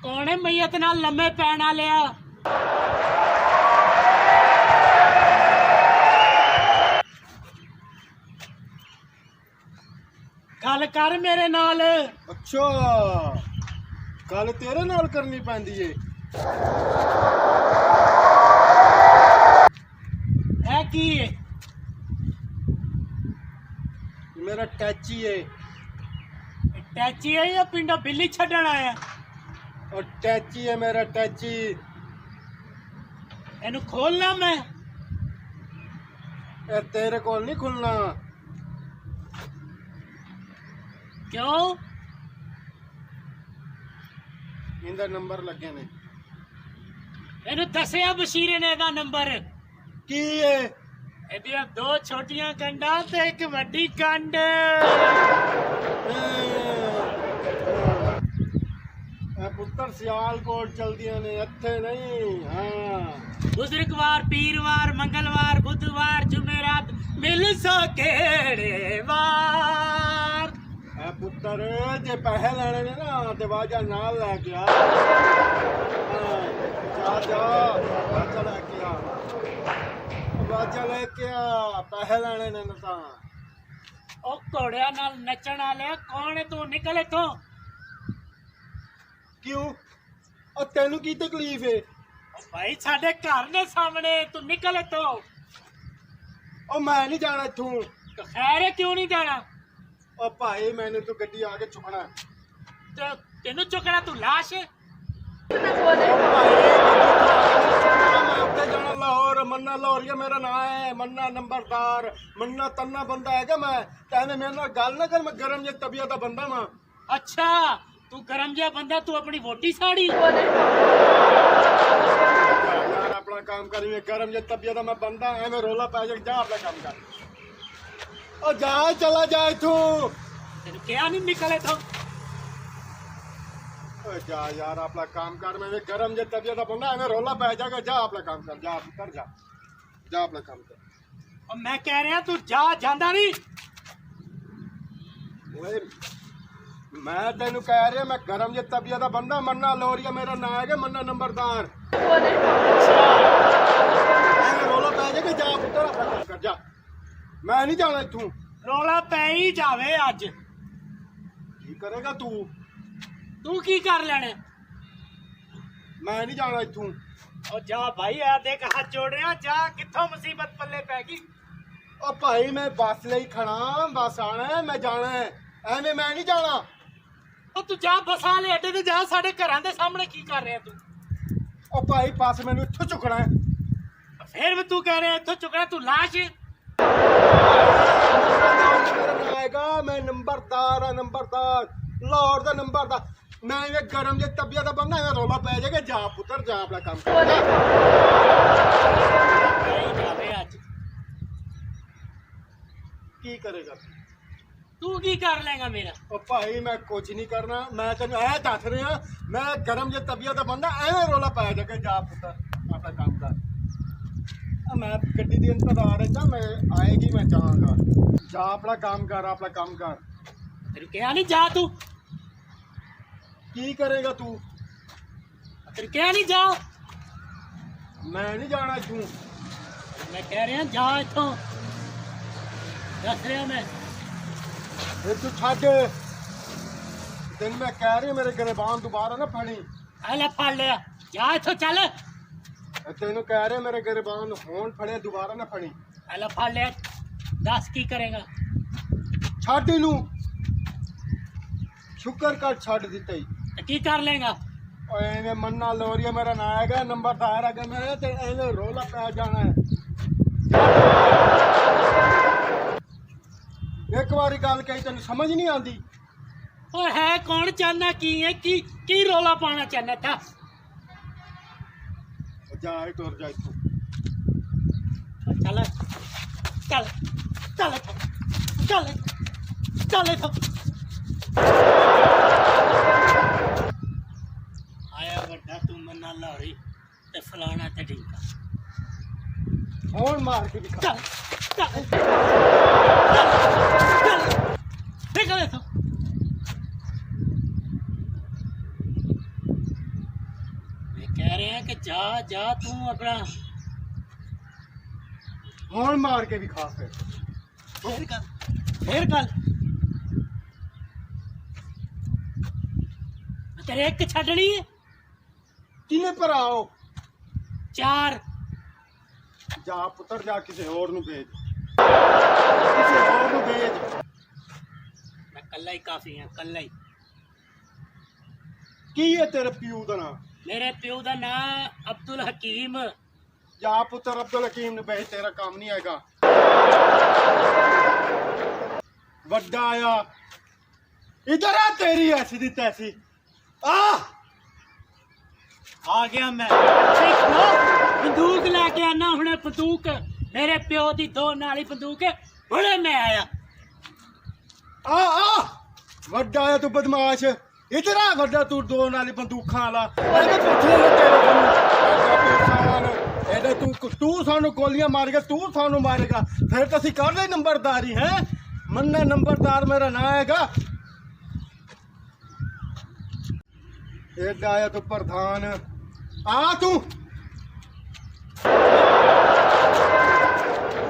कौन है मैयत नाल लम्मे पैण वालिया? गल कर मेरे नाल। अच्छा गल तेरे नाल करनी पैंदी है। है की है? मेरा टैची है। टैची है या पिंडा बिल्ली छड्डण आया? और टैची है मेरा टैची। इनू खोलना मैं? ए तेरे को नहीं खुलना। क्यों? इंदा नंबर लगे ने। इनू दसिया बशीरे ने दा नंबर की है? एदियां दो छोटियां कंडा ते एक वड्डी कंड। पुत्र सियालकोट चलदियां ने इत्थे नहीं। हाँ बुजुर्गवार पीरवार मंगलवार बुधवार जुमेरात मिल सो केड़े वार। पुत्र जे पैसे लेने ने ना ते वाजा नाल लेके आ। जा जा वाजा लेके आ। वाजा लेके आ पैसे लेने ने ना ता। ओ घोड़िया नाल नचण वाले कौन है तू? निकल इथों। क्यों? और तेनू की तकलीफ है? भाई साडे घर ने सामने, तू निकल इथों। और मैं नहीं जाना इथों। तो खैर है क्यों नहीं जाना? और भाई मैंने तो गड्डी आके चुकना। तो तेनू चुकना तू लाश है? लाहौर मन्ना लाहौरिया मेरा नाम है। मन्ना नंबरदार मन्ना तन्ना बंदा है क्या मैं? तेने मेरे नाल गल ना कर। मैं गरम जे तबीयत दा बंदा मैं। अच्छा तू गरम जिहा बंदा, तू अपनी वोटी साड़ी। यार अपना काम करी। मैं गरम जे तबीयत दा मैं बंदा एवें रोला पै जा। जा अपना काम कर। और जा चला जा इथों। तेनू क्या नहीं निकले तो? जा यार अपना काम कर। मैं गरम जे तबीयत दा बंदा एवें रोला पै जाएगा। जा अपना काम कर। जा कर जा जा अपना काम कर। और मैं कह रहा तू जा, जांदा नहीं। ओए मैं तेनू कह रहा मैं गरम जे तबीयत दा बंदा। मन्ना लाहौरिया मेरा नाम है। मन्ना नंबरदार। एवें रोला पै जाएगा। जा पुत्तर अपना काम कर। जा मैं नहीं जाना इथों। रोला पै ही जावे अज। की करेगा तू? तू की कर लेने? मैं नहीं जाना इथों। और जा भाई आ देख हाथ जोड़ रहा। जा कित्थों मुसीबत पल्ले पै गई। ओ भाई मैं बस ले खड़ा। बस आना है मैं जाना है। एवें मैं नहीं जाना। और तू जा बसा ले अड्डे ते जा। साडे घरां दे सामने की कर रहा तू? ओ भाई बस मैनू इथों चुकना है। फिर भी तू कह रहा इत्थों चुकना? तू लाश है। आएगा मैं नंबरदार है। नंबरदार लाहौर दा नंबरदार। मैं ये गरम जे तबीयत दा बंदा है। रोला पै जाएगा। जा पुत्र जा अपना काम कर। जावे अज। की करेगा तू की कर लेगा मेरा? ओ भाई मैं कुछ नहीं करना। मैं तेन ऐ दस रहा मैं गरम जे तबीयत दा बंदा एवें रोला पै जाएगा। जा पुत्र अपना काम कर। मैं गड्डी दी इंतजार है। मैं आएगी मैं जाऊंगा। जा अपना काम कर। अपना काम कर। तेरे क्या नहीं जा तू? की करेगा तू? तेरे क्या नहीं जा? मैं नहीं जाना इथों। मैं कह रहा जा इथों। दस रहा मैं। तू छड़। तेन मैं कह रही मेरे गिरबान दोबारा ना फड़ी। ले फड़ लिया। जा इथों चल। तेन कह रहे मेरे गिरबान होन फड़े दोबारा ना फड़ी। ले फड़ लिया। दस की करेगा? छड़ इनू। शुक्र कर छड़ दिता ही। की कर लेगा? एवें मन्ना लाहौरिया मेरा नाम है। नंबरदार है मेरे ते एवें रोला पै जाना है। एक बारी गल कही तेन समझ नहीं आती। और है कौन? चाहना की है? की रोला पाना चाहना था? जा तुर जा इथों। चल चल चल चल चल इथों। आया वड्डा तू मन्ना लाहौरी ते फलाना ते ढींका। होन मार के दिखा। चल चल चल चल निकल इथों। जा जा तू अपना ਹੁਣ ਮਾਰ ਕੇ ਵੀ ਖਾ ਫਿਰ फिर कल तेरे एक छड़नी है ਕਿਨੇ ਭਰਾ ਹੋ 4 ਜਾ ਪੁੱਤਰ ਜਾ ਕਿਸੇ ਹੋਰ ਨੂੰ ਭੇਜ ਕਿਸੇ ਹੋਰ ਨੂੰ ਭੇਜ मैं कल्ला ही काफी है कल्ला ही ਕੀ ਹੈ ਤੇਰੇ ਪਿਓ ਦਾ ਨਾਂ मेरे प्यो का नाम अब्दुल हकीम ਜਾ ਪੁੱਤਰ ਅਬਦੁਲ ਹਕੀਮ ਨੂੰ ਭੇਜ ਤੇਰਾ ਕੰਮ ਨਹੀਂ ਆਏਗਾ ਵੱਡਾ ਆਇਆ ਇਧਰ ਆ ਤੇਰੀ ਐਸੀ ਦੀ ਤੈਸੀ आ गया मैं देख लो बंदूक लेके आना हुने बंदूक मेरे प्यो दी 2 नाली बंदूक है हुने मैं आया ਆ ਵੱਡਾ ਆਇਆ ਤੂੰ ਬਦਮਾਸ਼ ਇਧਰ ਆ ਵੱਡਾ ਤੂੰ ਦੋ ਨਾਲੀ ਬੰਦੂਕਾਂ ਵਾਲਾ ਇਹਦੇ ਪੁੱਛੇ ਤੇਰੇ ਸਾਨੂੰ ਇਹਦੇ ਤੂੰ ਸਾਨੂੰ ਗੋਲੀਆਂ ਮਾਰ ਕੇ ਤੂੰ ਸਾਨੂੰ ਮਾਰੇਗਾ ਫਿਰ ਤਾਂ ਅਸੀਂ ਕਰਦੇ ਨੰਬਰਦਾਰੀ ਹੈ ਮੰਨਾ ਨੰਬਰਦਾਰ ਮੇਰਾ ਨਾਂ ਹੈਗਾ ਇਹਦਾ ਆਇਆ ਤੂੰ ਪ੍ਰਧਾਨ ਆ ਤੂੰ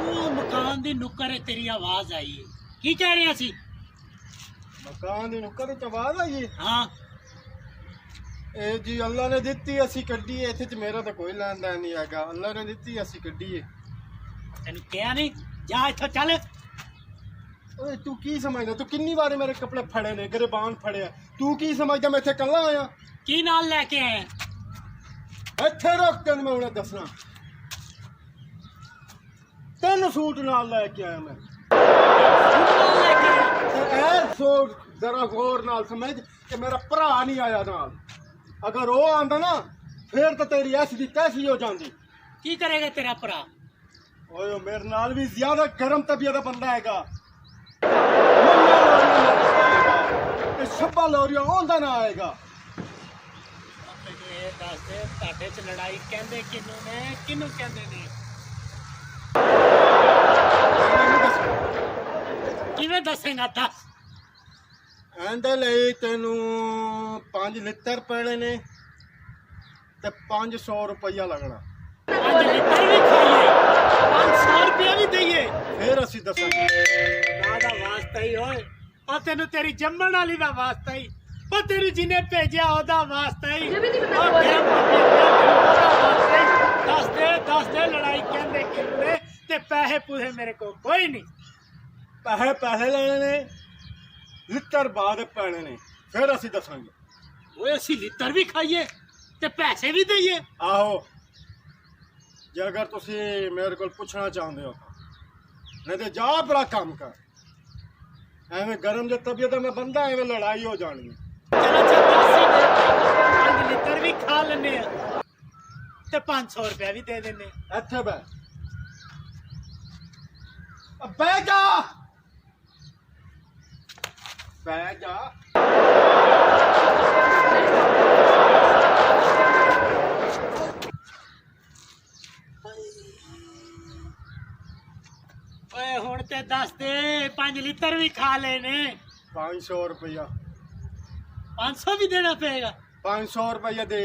ਉਹ ਮਕਾਨ ਦੀ ਨੁੱਕਰ ਹੈ ਤੇਰੀ ਆਵਾਜ਼ ਆਈ ਹੈ ਕੀ ਕਹਿ ਰਿਹਾ ਸੀ ਮਕਾਨ ਦੀ ਨੁੱਕਰ ਚ ਆਵਾਜ਼ ਆਈ ਹਾਂ ਇਹ ਜੀ ਅੱਲਾ ਨੇ ਦਿੱਤੀ ਅਸੀਂ ਕੱਢੀਏ ਇੱਥੇ ਚ ਮੇਰਾ ਤਾਂ ਕੋਈ ਲੈਣ ਦੇਣ ਨਹੀਂ ਹੈਗਾ ਅੱਲਾ ਨੇ ਦਿੱਤੀ ਅਸੀਂ ਕੱਢੀਏ ਤੈਨੂੰ ਕਿਹਾ ਨਹੀਂ ਜਾ ਇੱਥੋਂ ਚੱਲ ਓਏ ਤੂੰ ਕੀ ਸਮਝਦਾ ਤੂੰ ਕਿੰਨੀ ਵਾਰੀ ਮੇਰੇ ਕੱਪੜੇ ਫੜੇ ਨੇ ਗਰਬਾਨ ਫੜਿਆ ਤੂੰ ਕੀ ਸਮਝਦਾ ਮੈਂ ਇੱਥੇ ਇਕੱਲਾ ਆਇਆ ਕੀ ਨਾਲ ਲੈ ਕੇ ਆਇਆ ਇੱਥੇ ਰੁਕ ਤੈਨੂੰ ਮੈਂ ਹੁਣੇ ਦੱਸਣਾ 3 ਸੂਟ ਨਾਲ ਲੈ ਕੇ ਆਇਆ ਮੈਂ ਸੂਟ ਨਾਲ ਲੈ ਕੇ ਆਇਆ ਤੇ ਇਹ ਸੂਟ ਜ਼ਰਾ ਗੌਰ ਨਾਲ ਸਮਝ ਕਿ ਮੇਰਾ ਭਰਾ ਨਹੀਂ ਆਇਆ ਨਾਲ ਅਗਰ ਉਹ ਆਂਦਾ ਨਾ ਫੇਰ ਤਾਂ ਤੇਰੀ ਐਸ ਦੀ ਤੈਸੀ ਹੋ ਜਾਂਦੀ ਕੀ ਕਰੇਗਾ ਤੇਰਾ ਭਰਾ ਓਏ ਉਹ ਮੇਰੇ ਨਾਲ ਵੀ ਜ਼ਿਆਦਾ ਗਰਮ ਤਬੀਅਤ ਦਾ ਬੰਦਾ ਹੈਗਾ ਇਹ ਸੱਬਾ ਲੋਰੀਆ ਆਉਂਦਾ ਨਾ ਆਏਗਾ ਇਹ ਦੱਸ ਦੇ ਤੁਹਾਡੇ ਚ ਲੜਾਈ ਕਹਿੰਦੇ ਕਿਹਨੂੰ ਨੇ ਕਿਹਨੂੰ ਕਹਿੰਦੇ ਨੇ ਕਿਵੇਂ ਦੱਸੇਗਾ ਦੱਸ ਇਹਦੇ ਲਈ ਤੈਨੂੰ 5 ਲਿੱਤਰ ਪੈਣੇ ਨੇ ਤੇ 500 ਰੁਪਇਆ ਲੱਗਣਾ 5 ਲੀਟਰ ਵੀ ਖਾਈਏ 500 ਰੁਪਇਆ ਵੀ ਦਈਏ ਫੇਰ ਅਸੀਂ ਦੱਸਾਂਗੇ ਦਾ ਵਾਸਤਾ ਹੀ ਓਏ ਉਹ ਤੈਨੂੰ ਤੇਰੀ ਜੰਮਣ ਵਾਲੀ ਦਾ ਵਾਸਤਾ ਹੀ ਉਹ ਤੈਨੂੰ ਜਿਹਨੇ ਭੇਜਿਆ ਉਹਦਾ ਵਾਸਤਾ ਹੀ ਦੱਸ ਦੇ ਲੜਾਈ ਕਹਿੰਦੇ ਕਿੰਨੇ ਤੇ ਪੈਸੇ ਪੂਸੇ ਮੇਰੇ ਕੋਲ ਕੋਈ ਨਹੀਂ ਪੈਸੇ ਲੈਣੇ ਨੇ ਲਿੱਤਰ ਬਾਅਦ ਪੈਣੇ ਨੇ ਫਿਰ ਅਸੀਂ ਦੱਸਾਂਗੇ ਓਏ ਅਸੀਂ ਲਿੱਤਰ ਵੀ ਖਾਈਏ ਤੇ ਪੈਸੇ ਵੀ ਦਈਏ ਆਹੋ ਜੇ ਅਗਰ ਤੁਸੀਂ ਮੇਰੇ ਕੋਲ ਪੁੱਛਣਾ ਚਾਹੁੰਦੇ ਹੋ ਨਹੀਂ ਤੇ ਜਾ ਬੜਾ ਕੰਮ ਕਰ ਐਵੇਂ ਗਰਮ ਜੇ ਤਬੀਅਤ ਮੈਂ ਬੰਦਾ ਐਵੇਂ ਲੜਾਈ ਹੋ ਜਾਣੀ ਚਲੋ ਚੱਲ 5 ਲੀਟਰ ਵੀ ਖਾ ਲੈਨੇ ਆ ਤੇ 500 ਰੁਪਏ ਵੀ ਦੇ ਦਿੰਨੇ ਇੱਥੇ ਬਹਿ ਜਾ ਬਹਿ ਜਾ ਓਏ ਹੁਣ ਤੇ ਦੱਸ ਦੇ 5 ਲੀਟਰ ਵੀ ਖਾ ਲੈਨੇ 500 ਰੁਪਇਆ 500 ਵੀ ਦੇਣਾ ਪਏਗਾ 500 ਰੁਪਇਆ ਦੇ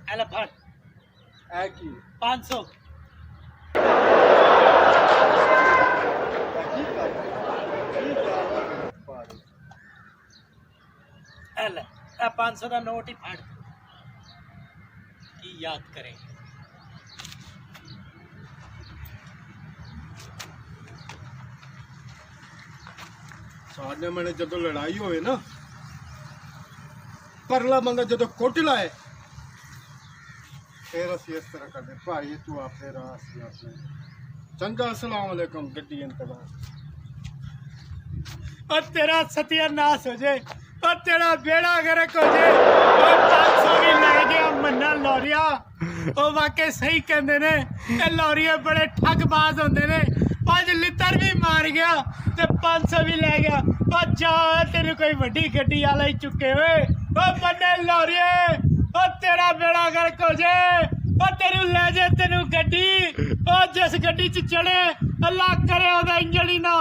ਐ ਲੈ ਫੜ ਐ ਕੀ 500 ਐ ਲੈ ਇਹ 500 ਦਾ ਨੋਟ ਹੀ ਫੜ ਕੀ ਯਾਦ ਕਰੇ ਸਾਡੇ ਮਨੇ ਜਦੋਂ ਲੜਾਈ ਹੋਵੇ ਨਾ ਪਰਲਾ ਬੰਦਾ ਜਦੋਂ ਕੁੱਟ ਲਾਏ ਫਿਰ ਅਸੀਂ ਇਸ ਤਰ੍ਹਾਂ ਕਰਦੇ ਭਾਈ ਤੂੰ ਆਪੇ ਰਾਸ ਆਪਣੇ ਚੰਗਾ ਅਸਲਾਮ ਅਲੈਕਮ ਗੱਡੀ ਇੰਤਜ਼ਾਰ और तेरा सत्यानाश हो जाए और तेरा बेड़ा गर्क हो जाए और 500 भी ले गया मन्ना लौरिया ਉਹ ਵਾਕੇ ਸਹੀ ਕਹਿੰਦੇ ਨੇ ਇਹ ਲੌਰੀਏ ਬੜੇ ਠੱਗਬਾਜ਼ ਹੁੰਦੇ ਨੇ 5 ਲੀਟਰ ਵੀ ਮਾਰ ਗਿਆ ਤੇ 500 ਵੀ ਲੈ ਗਿਆ ਉਹ ਜਾ ਤੈਨੂੰ ਕੋਈ ਵੱਡੀ ਗੱਡੀ ਵਾਲਾ ਹੀ ਚੁੱਕੇ ਓਏ ਉਹ ਮੰਨੇ ਲੌਰੀਏ ਉਹ ਤੇਰਾ ਬੇੜਾ ਗਰਕ ਹੋ ਜਾਏ ਉਹ ਤੈਨੂੰ ਲੈ ਜਾ ਤੈਨੂੰ ਗੱਡੀ ਉਹ ਜਿਸ ਗੱਡੀ 'ਚ ਚੜੇ ਅੱਲਾ ਕਰੇ ਉਹਦਾ ਇੰਜਣ ਹੀ ਨਾ